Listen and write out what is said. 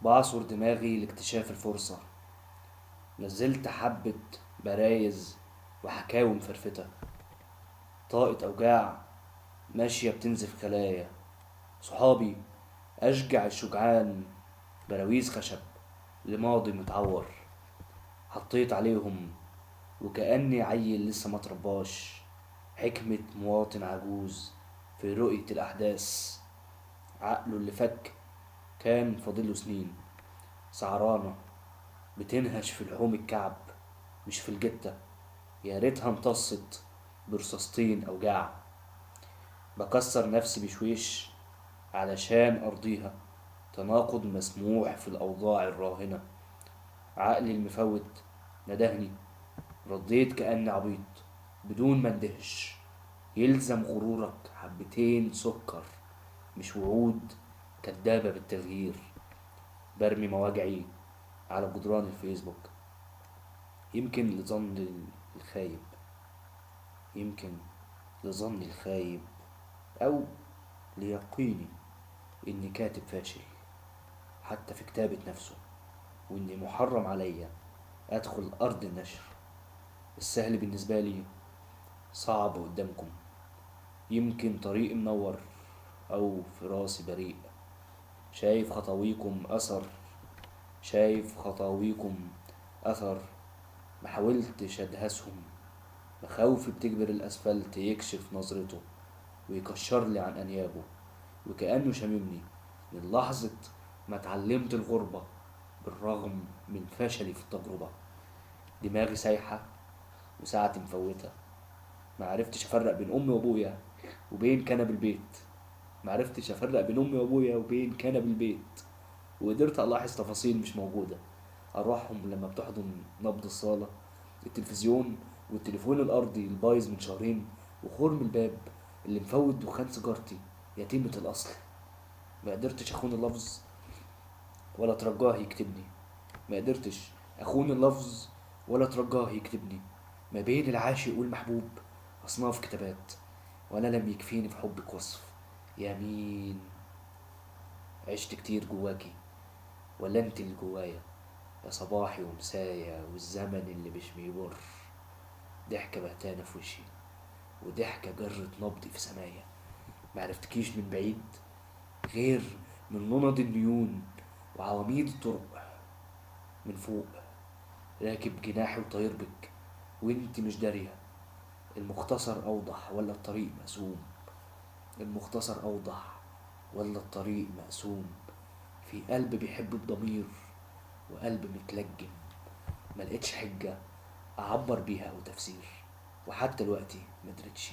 بعصر دماغي لاكتشاف الفرصة. نزلت حبة برايز وحكاوي مفرفتة، طاقة أوجاع ماشية بتنزف خلايا. صحابي أشجع الشجعان، براويز خشب لماضي متعور. حطيت عليهم وكأني عيل لسه ما ترباش، حكمة مواطن عجوز في رؤية الأحداث. عقله اللي فك كان فاضله سنين، سعرانة بتنهش في لحوم الكعب مش في الجتة. يا ريتها امتصت برصاصتين أوجاع. بكسر نفسي بشويش علشان أرضيها، تناقض مسموح في الأوضاع الراهنة. عقلي المفوت ندهني، رديت كأني عبيط بدون ما اندهش. يلزم غرورك حبتين سكر، مش وعود كدابة بالتغيير. برمي مواجعي على جدران الفيسبوك، يمكن لظن الخايب، يمكن لظني الخايب، أو ليقيني إني كاتب فاشل حتى في كتابة نفسه، وإني محرم عليا أدخل أرض النشر. السهل بالنسبة لي صعب قدامكم. يمكن طريقي منور أو في راسي بريء. شايف خطاويكم أثر، شايف خطاويكم أثر. محاولتش أدهسهم، مخاوفي بتجبر الأسفلت يكشف نظرته ويكشر لي عن أنيابه، وكأنه شاممني من لحظة ما اتعلمت الغربة بالرغم من فشلي في التجربة. دماغي سايحة وساعتي مفوتة. معرفتش أفرق بين أمي وأبويا وبين كنب البيت. معرفتش أفرق بين أمي وأبويا وبين كنب البيت، وقدرت ألاحظ تفاصيل مش موجودة. أروحهم لما بتحضن نبض الصالة، التلفزيون والتليفون الأرضي البايظ من شهرين، وخرم الباب اللي مفوت دخان سيجارتي يتيمة الأصل. ما قدرتش أخون اللفظ ولا ترجاه يكتبني. ما قدرتش أخون اللفظ ولا ترجاه يكتبني. ما بين العاشق والمحبوب أصناف كتابات، وأنا لم يكفيني في حبك وصف. يا مين عشت كتير جواكي ولا انت اللي جوايا؟ يا صباحي ومسايا والزمن اللي مش بيمر. ضحكة بهتانة في وشي وضحكة جرت نبضي في سمايا. معرفتكيش من بعيد غير من نند النيون وعواميد الطرق. من فوق راكب جناحي وطاير بك وانت مش دارية. المختصر أوضح ولا الطريق مقسوم؟ المختصر أوضح ولا الطريق مقسوم؟ في قلب بيحب الضمير وقلب متلجم. ملقتش حجة أعبر بيها أو تفسير، وحتى دلوقتي مدرتش